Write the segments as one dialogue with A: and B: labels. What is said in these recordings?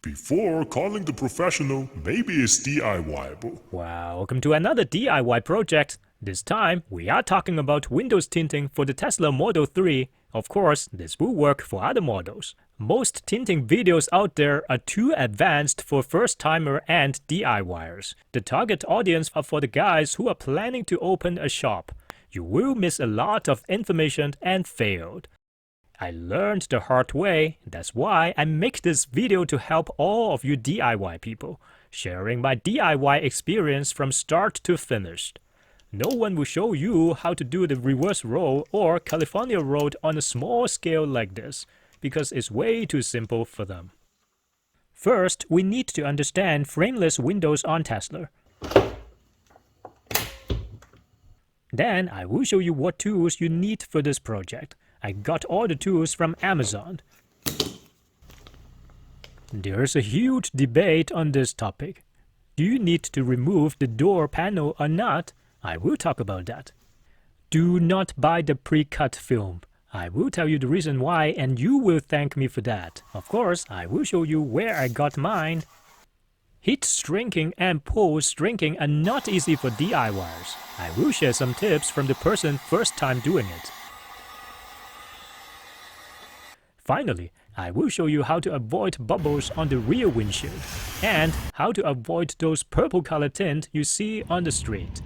A: Before calling the professional, maybe it's DIYable.
B: Welcome to another DIY project. This time, we are talking about Windows tinting for the Tesla Model 3. Of course, this will work for other models. Most tinting videos out there are too advanced for first-timer and DIYers. The target audience are for the guys who are planning to open a shop. You will miss a lot of information and failed. I learned the hard way. That's why I make this video to help all of you DIY people, sharing my DIY experience from start to finish. No one will show you how to do the reverse roll or California roll on a small scale like this, because it's way too simple for them. First, we need to understand frameless windows on Tesla. Then I will show you what tools you need for this project. I got all the tools from Amazon. There's a huge debate on this topic. Do you need to remove the door panel or not? I will talk about that. Do not buy the pre-cut film. I will tell you the reason why and you will thank me for that. Of course, I will show you where I got mine. Heat shrinking and pull shrinking are not easy for DIYers. I will share some tips from the person first time doing it. Finally, I will show you how to avoid bubbles on the rear windshield and how to avoid those purple color tint you see on the street.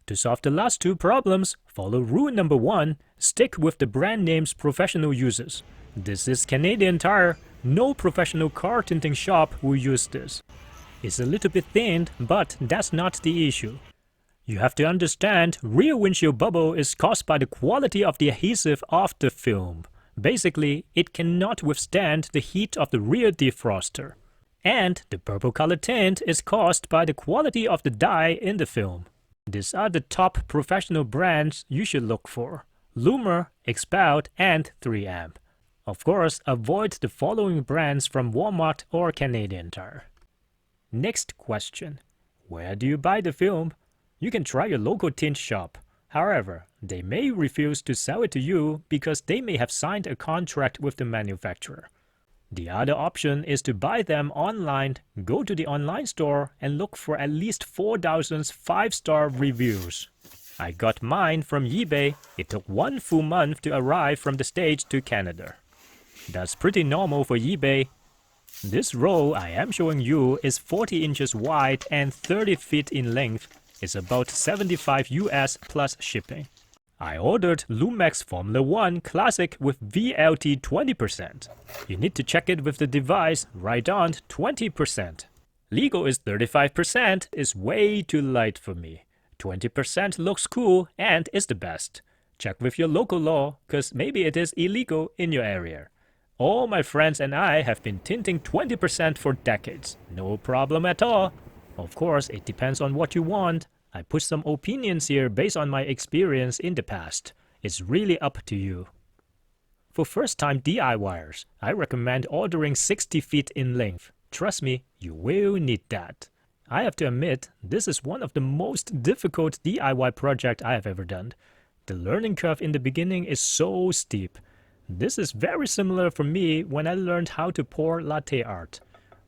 B: To solve the last two problems, follow rule number 1, stick with the brand names professional uses. This is Canadian Tire. No professional car tinting shop will use this. It's a little bit thin, but that's not the issue. You have to understand, rear windshield bubble is caused by the quality of the adhesive of the film. Basically, it cannot withstand the heat of the rear defroster. And the purple color tint is caused by the quality of the dye in the film. These are the top professional brands you should look for: LLUMAR, Expound, and 3M. Of course, avoid the following brands from Walmart or Canadian Tire. Next question: where do you buy the film? You can try your local tint shop. However, they may refuse to sell it to you because they may have signed a contract with the manufacturer. The other option is to buy them online. Go to the online store and look for at least 4,000 5-star reviews. I got mine from eBay. It took 1 full month to arrive from the States to Canada. That's pretty normal for eBay. This roll I am showing you is 40 inches wide and 30 feet in length. It's about $75 US plus shipping. I ordered LLUMAR Formula 1 Classic with VLT 20%. You need to check it with the device, right on 20%. Legal is 35%, is way too light for me. 20% looks cool and is the best. Check with your local law, cause maybe it is illegal in your area. All my friends and I have been tinting 20% for decades. No problem at all. Of course, it depends on what you want. I put some opinions here based on my experience in the past. It's really up to you. For first-time DIYers, I recommend ordering 60 feet in length. Trust me, you will need that. I have to admit, this is one of the most difficult DIY projects I have ever done. The learning curve in the beginning is so steep. This is very similar for me when I learned how to pour latte art.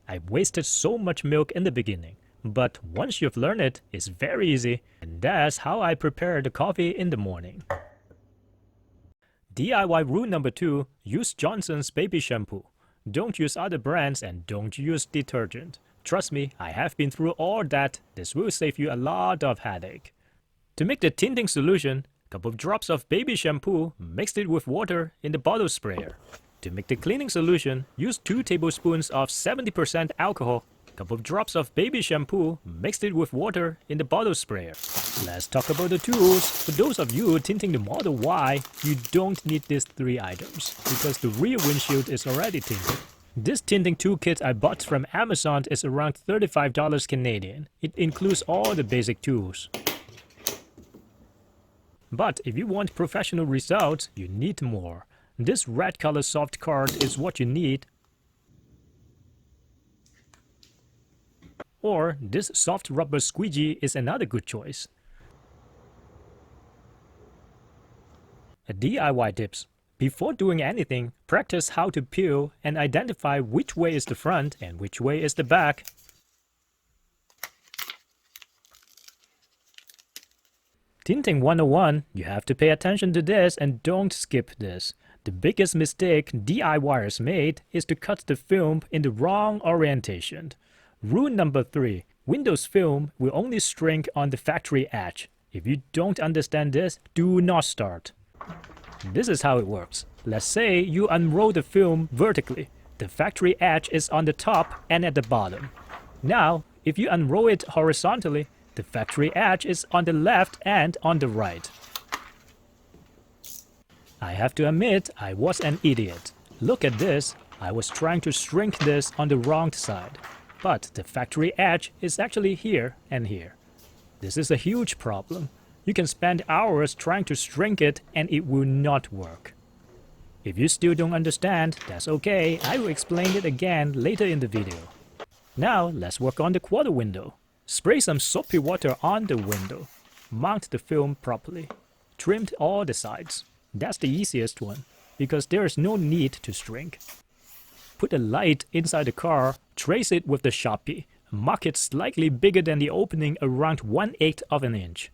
B: I wasted so much milk in the beginning. But once you've learned it, it's very easy, and that's how I prepare the coffee in the morning. DIY rule number 2, use Johnson's baby shampoo. Don't use other brands and don't use detergent. Trust me, I have been through all that. This will save you a lot of headache. To make the tinting solution, a couple of drops of baby shampoo, mixed it with water in the bottle sprayer. To make the cleaning solution, use 2 tablespoons of 70% alcohol. Couple of drops of baby shampoo, mixed it with water in the bottle sprayer. Let's talk about the tools. For those of you tinting the Model Y, you don't need these 3 items because the rear windshield is already tinted. This tinting toolkit I bought from Amazon is around $35 Canadian. It includes all the basic tools. But if you want professional results, you need more. This red color soft card is what you need. Or this soft rubber squeegee is another good choice. A DIY tips. Before doing anything, practice how to peel and identify which way is the front and which way is the back. Tinting 101, you have to pay attention to this and don't skip this. The biggest mistake DIYers made is to cut the film in the wrong orientation. Rule number 3, Windows film will only shrink on the factory edge. If you don't understand this, do not start. This is how it works. Let's say you unroll the film vertically. The factory edge is on the top and at the bottom. Now, if you unroll it horizontally, the factory edge is on the left and on the right. I have to admit, I was an idiot. Look at this. I was trying to shrink this on the wrong side. But the factory edge is actually here and here. This is a huge problem. You can spend hours trying to shrink it and it will not work. If you still don't understand, that's okay. I will explain it again later in the video. Now, let's work on the quarter window. Spray some soapy water on the window. Mount the film properly. Trim all the sides. That's the easiest one, because there is no need to shrink. Put a light inside the car, trace it with the Sharpie. Mark it slightly bigger than the opening, around 1/8 of an inch.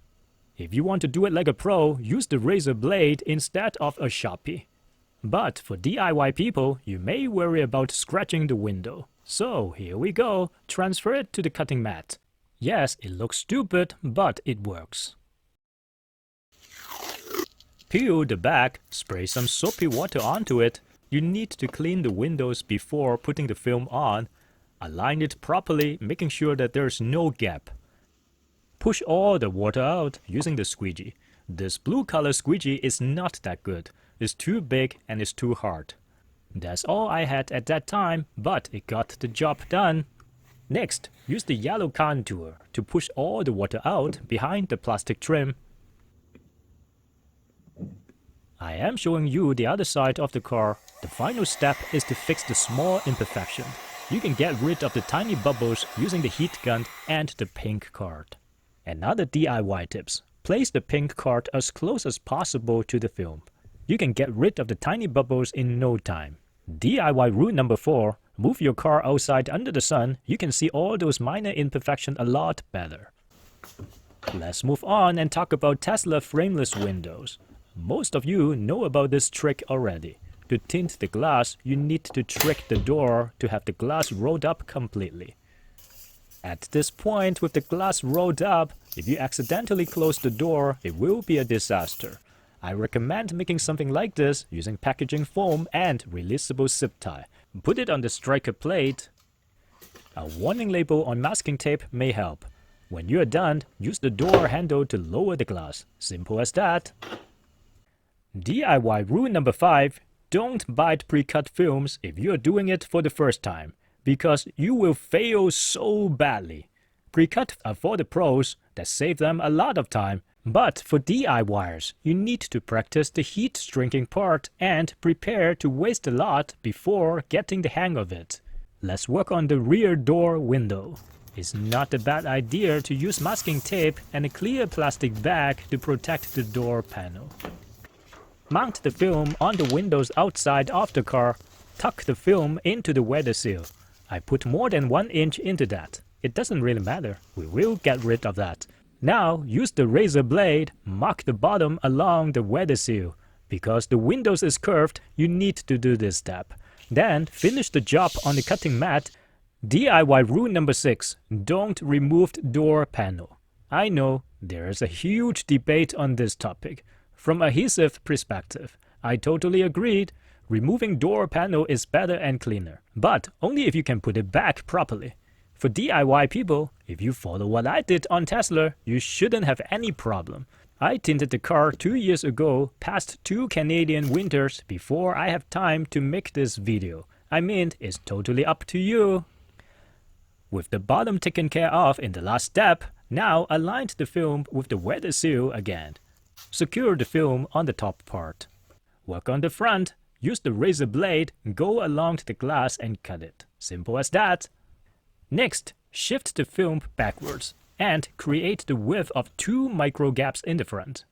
B: If you want to do it like a pro, use the razor blade instead of a Sharpie. But for DIY people, you may worry about scratching the window. So here we go, transfer it to the cutting mat. Yes, it looks stupid, but it works. Peel the back, spray some soapy water onto it. You need to clean the windows before putting the film on. Align it properly, making sure that there is no gap. Push all the water out using the squeegee. This blue color squeegee is not that good. It's too big and it's too hard. That's all I had at that time, but it got the job done. Next, use the yellow contour to push all the water out behind the plastic trim. I am showing you the other side of the car. The final step is to fix the small imperfection. You can get rid of the tiny bubbles using the heat gun and the pink card. Another DIY tips. Place the pink card as close as possible to the film. You can get rid of the tiny bubbles in no time. DIY rule number 4. Move your car outside under the sun. You can see all those minor imperfections a lot better. Let's move on and talk about Tesla frameless windows. Most of you know about this trick already. To tint the glass, you need to trick the door to have the glass rolled up completely. At this point, with the glass rolled up, if you accidentally close the door, it will be a disaster. I recommend making something like this using packaging foam and releasable zip tie. Put it on the striker plate. A warning label on masking tape may help. When you are done, use the door handle to lower the glass. Simple as that. DIY rule number 5. Don't buy pre-cut films if you are doing it for the first time, because you will fail so badly. Pre-cut are for the pros that save them a lot of time, but for DIYers, you need to practice the heat shrinking part and prepare to waste a lot before getting the hang of it. Let's work on the rear door window. It's not a bad idea to use masking tape and a clear plastic bag to protect the door panel. Mount the film on the windows outside of the car. Tuck the film into the weather seal. I put more than 1 inch into that. It doesn't really matter. We will get rid of that. Now use the razor blade, mark the bottom along the weather seal. Because the windows is curved, you need to do this step. Then finish the job on the cutting mat. DIY rule number 6. Don't remove door panel. I know there is a huge debate on this topic. From adhesive perspective, I totally agreed. Removing door panel is better and cleaner, but only if you can put it back properly. For DIY people, if you follow what I did on Tesla, you shouldn't have any problem. I tinted the car 2 years ago, past 2 Canadian winters before I have time to make this video. I mean, it's totally up to you. With the bottom taken care of in the last step, now align the film with the weather seal again. Secure the film on the top part. Work on the front. Use the razor blade, go along the glass and cut it. Simple as that. Next, shift the film backwards and create the width of 2 micro gaps in the front.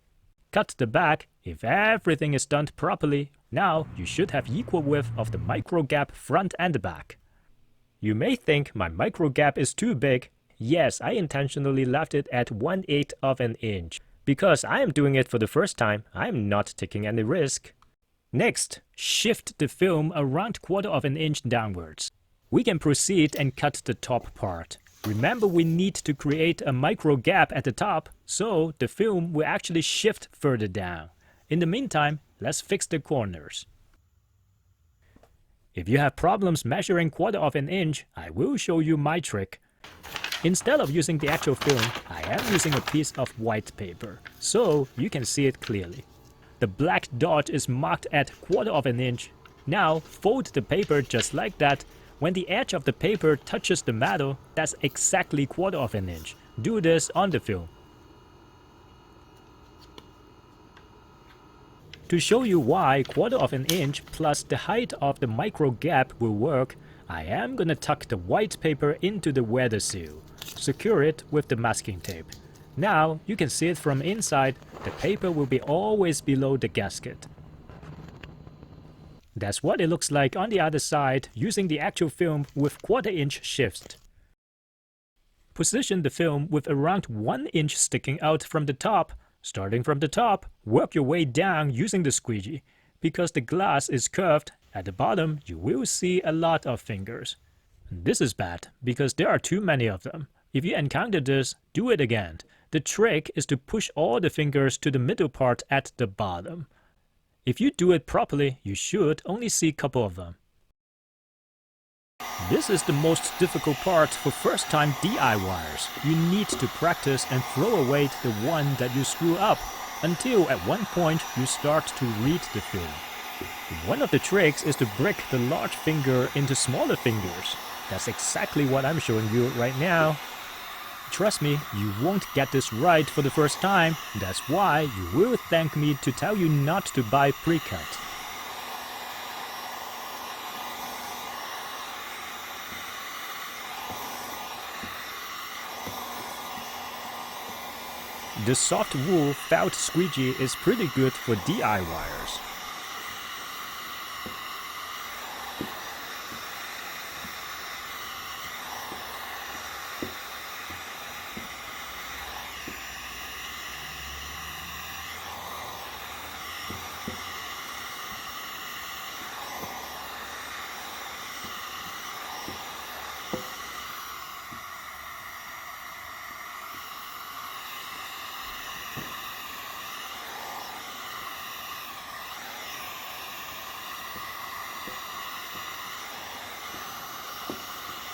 B: Cut the back If everything is done properly, now you should have equal width of the micro gap front and back. You may think my micro gap is too big. Yes, I intentionally left it at 1/8 of an inch. Because I am doing it for the first time, I am not taking any risk. Next, shift the film around 1/4 of an inch downwards. We can proceed and cut the top part. Remember, we need to create a micro gap at the top, so the film will actually shift further down. In the meantime, let's fix the corners. If you have problems measuring 1/4 of an inch, I will show you my trick. Instead of using the actual film, I am using a piece of white paper, so you can see it clearly. The black dot is marked at 1/4 of an inch. Now fold the paper just like that. When the edge of the paper touches the metal, that's exactly 1/4 of an inch. Do this on the film. To show you why 1/4 of an inch plus the height of the micro gap will work, I am gonna tuck the white paper into the weather seal. Secure it with the masking tape. Now you can see it from inside. The paper will be always below the gasket. That's what it looks like on the other side using the actual film with 1/4 inch shifts. Position the film with around 1 inch sticking out from the top. Starting from the top, work your way down using the squeegee. Because the glass is curved, at the bottom you will see a lot of fingers. This is bad because there are too many of them. If you encounter this, do it again. The trick is to push all the fingers to the middle part at the bottom. If you do it properly, you should only see a couple of them. This is the most difficult part for first-time DIYers. You need to practice and throw away the one that you screw up until at one point you start to read the film. One of the tricks is to break the large finger into smaller fingers. That's exactly what I'm showing you right now. Trust me, you won't get this right for the first time. That's why you will thank me to tell you not to buy pre-cut. The soft wool felt squeegee is pretty good for DIYers.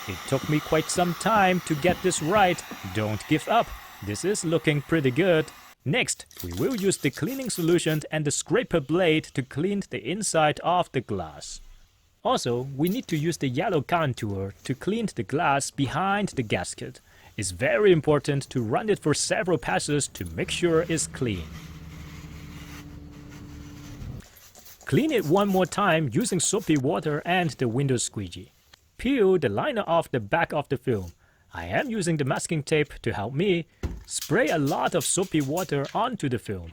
B: It took me quite some time to get this right. Don't give up. This is looking pretty good. Next, we will use the cleaning solution and the scraper blade to clean the inside of the glass. Also, we need to use the yellow contour to clean the glass behind the gasket. It's very important to run it for several passes to make sure it's clean. Clean it one more time using soapy water and the window squeegee. Peel the liner off the back of the film. I am using the masking tape to help me. Spray a lot of soapy water onto the film.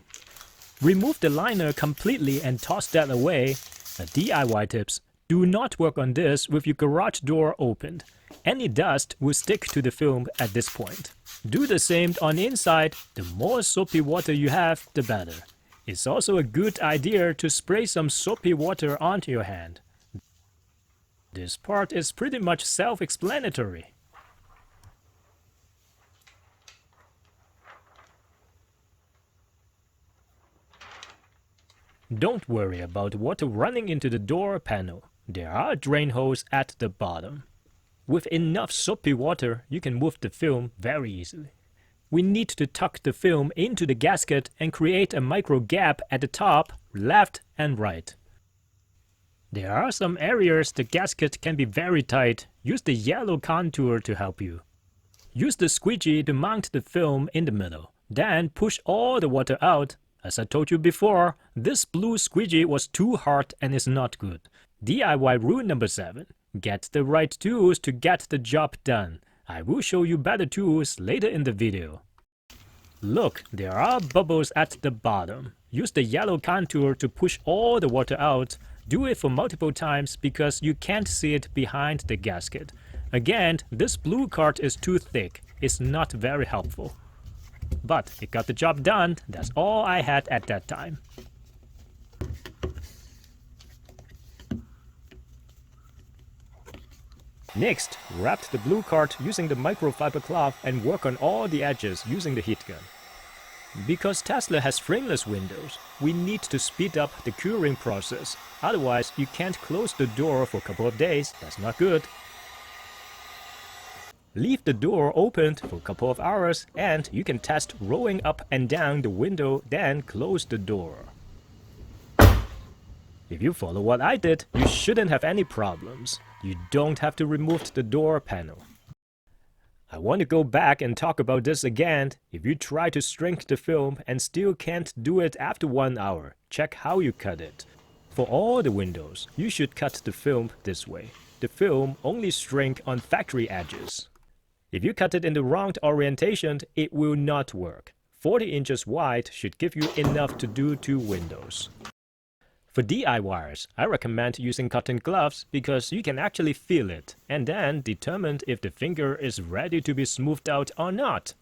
B: Remove the liner completely and toss that away. A DIY tips: do not work on this with your garage door opened. Any dust will stick to the film at this point. Do the same on the inside. The more soapy water you have, the better. It's also a good idea to spray some soapy water onto your hand. This part is pretty much self-explanatory. Don't worry about water running into the door panel. There are drain holes at the bottom. With enough soapy water, you can move the film very easily. We need to tuck the film into the gasket and create a micro gap at the top, left and right. There are some areas the gasket can be very tight. Use the yellow contour to help you. Use the squeegee to mount the film in the middle. Then push all the water out. As I told you before, this blue squeegee was too hard and is not good. DIY rule number 7. Get the right tools to get the job done. I will show you better tools later in the video. Look, there are bubbles at the bottom. Use the yellow contour to push all the water out. Do it for multiple times because you can't see it behind the gasket. Again, this blue card is too thick. It's not very helpful. But it got the job done. That's all I had at that time. Next, wrap the blue card using the microfiber cloth and work on all the edges using the heat gun. Because Tesla has frameless windows, we need to speed up the curing process. Otherwise, you can't close the door for a couple of days. That's not good. Leave the door open for a couple of hours and you can test rolling up and down the window, then close the door. If you follow what I did, you shouldn't have any problems. You don't have to remove the door panel. I want to go back and talk about this again. If you try to shrink the film and still can't do it after 1 hour, check how you cut it. For all the windows, you should cut the film this way. The film only shrink on factory edges. If you cut it in the wrong orientation, it will not work. 40 inches wide should give you enough to do 2 windows. For DIYers, I recommend using cotton gloves because you can actually feel it and then determine if the finger is ready to be smoothed out or not.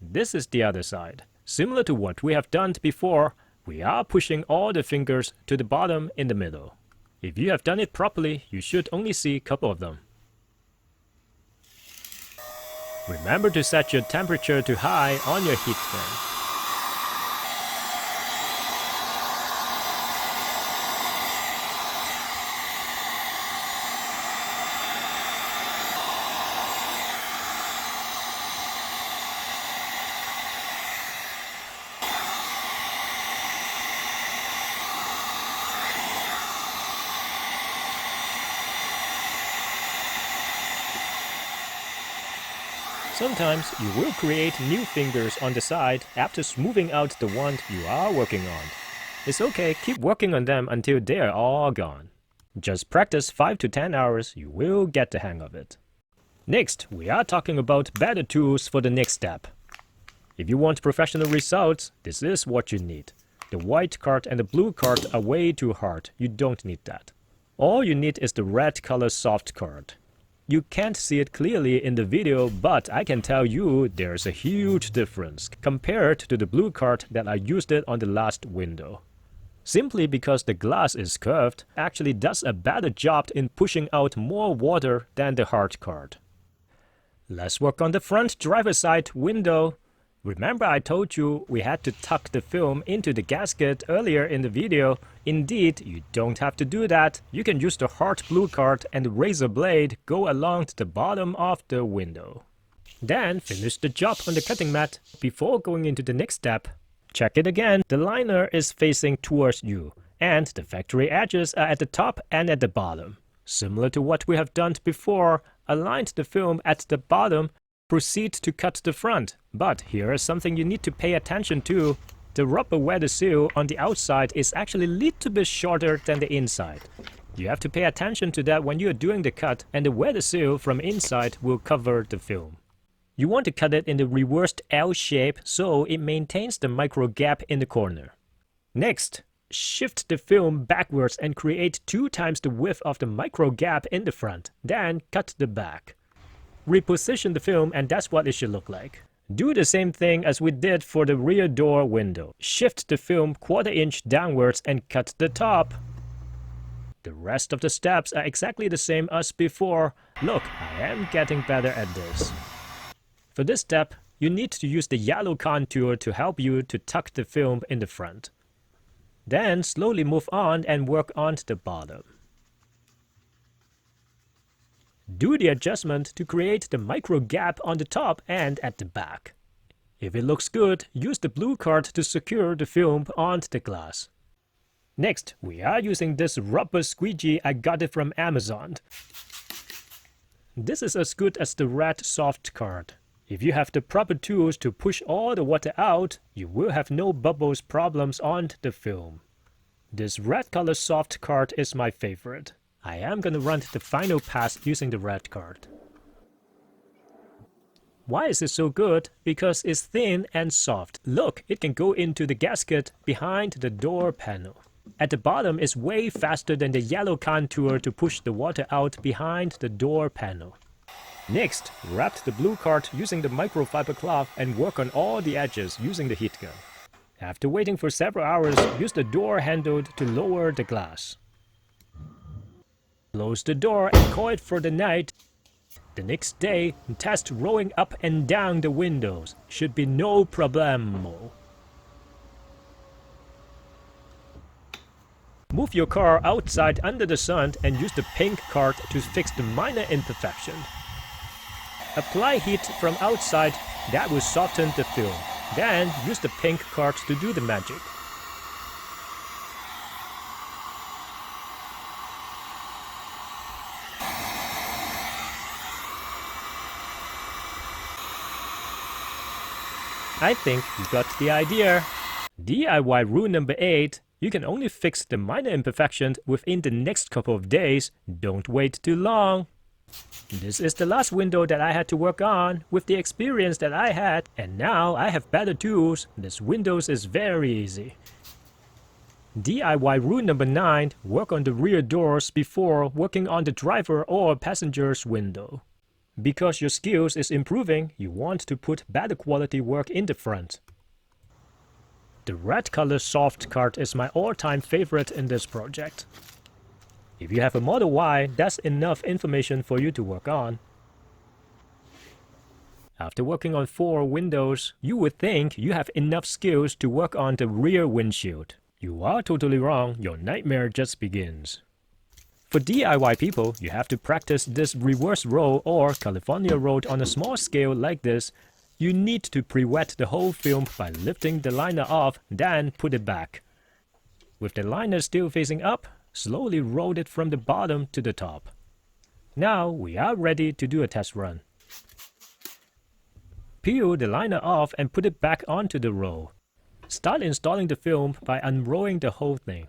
B: This is the other side. Similar to what we have done before, we are pushing all the fingers to the bottom in the middle. If you have done it properly, you should only see a couple of them. Remember to set your temperature to high on your heat gun. Sometimes you will create new fingers on the side after smoothing out the one you are working on. It's okay, keep working on them until they are all gone. Just practice 5 to 10 hours, you will get the hang of it. Next, we are talking about better tools for the next step. If you want professional results, this is what you need. The white card and the blue card are way too hard, you don't need that. All you need is the red color soft card. You can't see it clearly in the video, but I can tell you there's a huge difference compared to the blue card that I used it on the last window. Simply because the glass is curved actually does a better job in pushing out more water than the hard card. Let's work on the front driver's side window. Remember I told you we had to tuck the film into the gasket earlier in the video. Indeed, you don't have to do that. You can use the hard blue card and the razor blade go along the bottom of the window. Then finish the job on the cutting mat. Before going into the next step, check it again. The liner is facing towards you and the factory edges are at the top and at the bottom. Similar to what we have done before, align the film at the bottom. Proceed to cut the front, but here is something you need to pay attention to. The rubber weather seal on the outside is actually a little bit shorter than the inside. You have to pay attention to that when you are doing the cut, and the weather seal from inside will cover the film. You want to cut it in the reversed L shape so it maintains the micro gap in the corner. Next, shift the film backwards and create 2 times the width of the micro gap in the front, then cut the back. Reposition the film and that's what it should look like. Do the same thing as we did for the rear door window. Shift the film 1/4 inch downwards and cut the top. The rest of the steps are exactly the same as before. Look, I am getting better at this. For this step, you need to use the yellow contour to help you to tuck the film in the front. Then slowly move on and work on the bottom. Do the adjustment to create the micro gap on the top and at the back. If it looks good, use the blue card to secure the film onto the glass. Next, we are using this rubber squeegee. I got it from Amazon. This is as good as the red soft card. If you have the proper tools to push all the water out, you will have no bubbles problems on the film. This red color soft card is my favorite. I am gonna run the final pass using the red card. Why is it so good? Because it's thin and soft. Look, it can go into the gasket behind the door panel. At the bottom, it's way faster than the yellow contour to push the water out behind the door panel. Next, wrap the blue card using the microfiber cloth and work on all the edges using the heat gun. After waiting for several hours, use the door handle to lower the glass. Close the door and call it for the night. The next day, test rolling up and down the windows. Should be no problemo. Move your car outside under the sun and use the pink card to fix the minor imperfection. Apply heat from outside, that will soften the film. Then use the pink card to do the magic. I think you got the idea. DIY rule number 8. You can only fix the minor imperfections within the next couple of days. Don't wait too long. This is the last window that I had to work on with the experience that I had, and now I have better tools. This Windows is very easy. DIY rule number 9. Work on the rear doors before working on the driver or passenger's window. Because your skills is improving, you want to put better quality work in the front. The red color soft card is my all-time favorite in this project. If you have a Model Y, that's enough information for you to work on. After working on 4 windows, you would think you have enough skills to work on the rear windshield. You are totally wrong, your nightmare just begins. For DIY people, you have to practice this reverse roll or California roll on a small scale like this. You need to pre-wet the whole film by lifting the liner off, then put it back. With the liner still facing up, slowly roll it from the bottom to the top. Now we are ready to do a test run. Peel the liner off and put it back onto the roll. Start installing the film by unrolling the whole thing.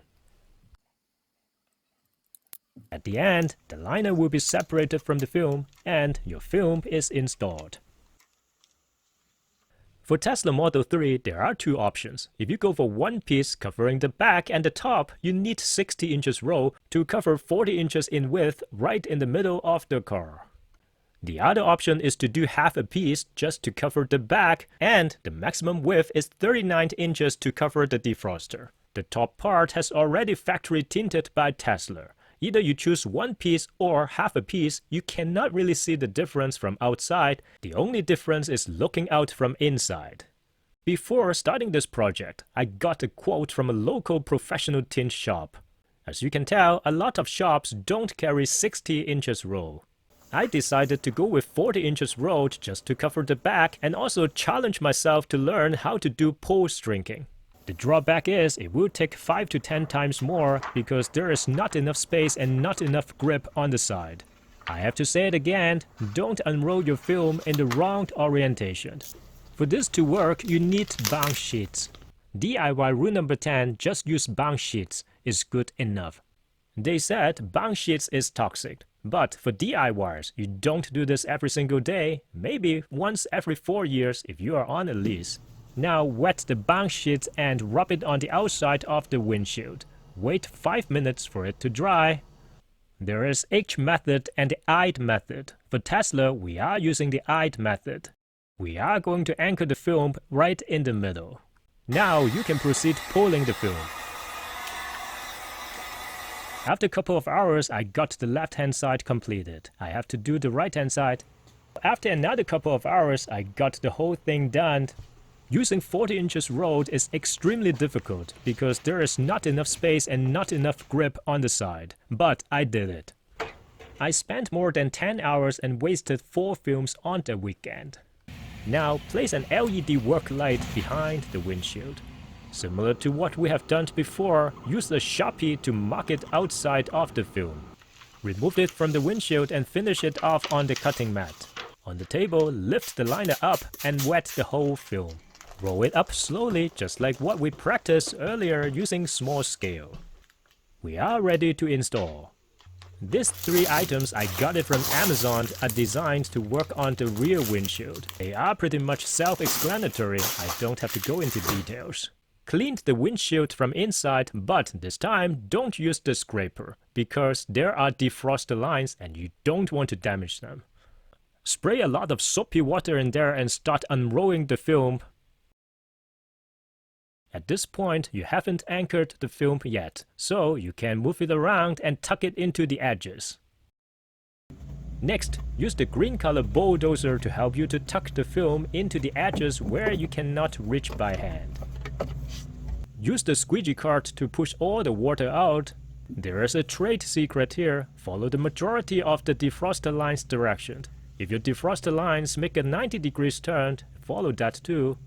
B: At the end, the liner will be separated from the film and your film is installed. For Tesla Model 3, there are 2 options. If you go for one piece covering the back and the top, you need 60 inches roll to cover 40 inches in width right in the middle of the car. The other option is to do half a piece just to cover the back, and the maximum width is 39 inches to cover the defroster. The top part has already factory tinted by Tesla. Either you choose one piece or half a piece, you cannot really see the difference from outside. The only difference is looking out from inside. Before starting this project, I got a quote from a local professional tint shop. As you can tell, a lot of shops don't carry 60 inches roll. I decided to go with 40 inches rolled just to cover the back and also challenge myself to learn how to do pole stringing. The drawback is it will take 5 to 10 times more because there is not enough space and not enough grip on the side. I have to say it again, don't unroll your film in the wrong orientation. For this to work, you need bound sheets. DIY rule number 10, just use bound sheets, is good enough. They said bound sheets is toxic, but for DIYers, you don't do this every single day, maybe once every 4 years if you are on a lease. Now wet the bound sheet and rub it on the outside of the windshield. Wait 5 minutes for it to dry. There is H method and the EHDIS method. For Tesla, we are using the EHDIS method. We are going to anchor the film right in the middle. Now you can proceed pulling the film. After a couple of hours, I got the left-hand side completed. I have to do the right-hand side. After another couple of hours, I got the whole thing done. Using 40 inches rolled is extremely difficult because there is not enough space and not enough grip on the side, but I did it. I spent more than 10 hours and wasted 4 films on the weekend. Now place an LED work light behind the windshield. Similar to what we have done before, use a Sharpie to mark it outside of the film. Remove it from the windshield and finish it off on the cutting mat. On the table, lift the liner up and wet the whole film. Roll it up slowly, just like what we practiced earlier using small scale. We are ready to install. These 3 items I got it from Amazon are designed to work on the rear windshield. They are pretty much self-explanatory, I don't have to go into details. Cleaned the windshield from inside, but this time don't use the scraper, because there are defroster lines and you don't want to damage them. Spray a lot of soapy water in there and start unrolling the film. At this point, you haven't anchored the film yet, so you can move it around and tuck it into the edges. Next, use the green color Bulldozer to help you to tuck the film into the edges where you cannot reach by hand. Use the squeegee card to push all the water out. There is a trade secret here. Follow the majority of the defroster line's direction. If your defroster lines make a 90 degrees turn, follow that too.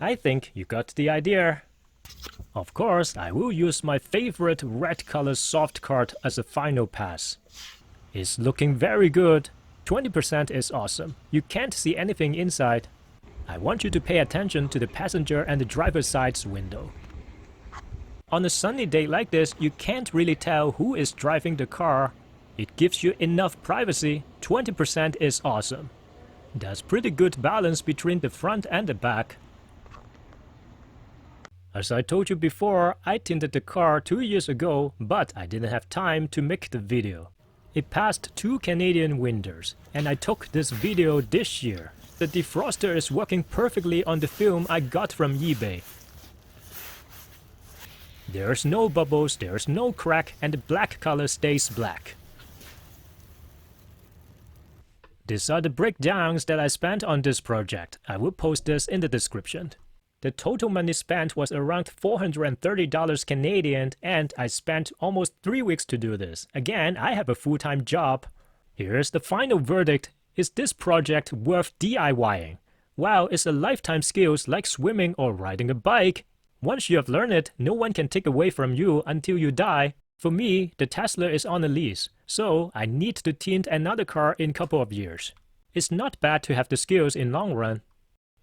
B: I think you got the idea. Of course, I will use my favorite red color soft card as a final pass. It's looking very good. 20% is awesome. You can't see anything inside. I want you to pay attention to the passenger and the driver's side's window. On a sunny day like this, you can't really tell who is driving the car. It gives you enough privacy. 20% is awesome. That's pretty good balance between the front and the back. As I told you before, I tinted the car 2 years ago, but I didn't have time to make the video. It passed 2 Canadian winters, and I took this video this year. The defroster is working perfectly on the film I got from eBay. There's no bubbles, there's no crack, and the black color stays black. These are the breakdowns that I spent on this project. I will post this in the description. The total money spent was around $430 Canadian, and I spent almost 3 weeks to do this. Again, I have a full-time job. Here's the final verdict. Is this project worth DIYing? Well, it's a lifetime skills like swimming or riding a bike. Once you have learned it, no one can take away from you until you die. For me, the Tesla is on a lease, so I need to tint another car in a couple of years. It's not bad to have the skills in long run.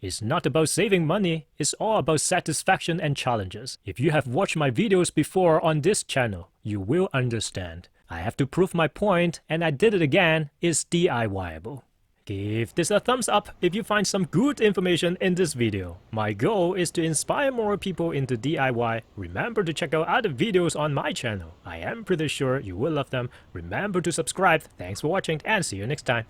B: It's not about saving money, it's all about satisfaction and challenges. If you have watched my videos before on this channel, you will understand. I have to prove my point, and I did it again. It's DIYable. Give this a thumbs up if you find some good information in this video. My goal is to inspire more people into DIY. Remember to check out other videos on my channel. I am pretty sure you will love them. Remember to subscribe. Thanks for watching and see you next time.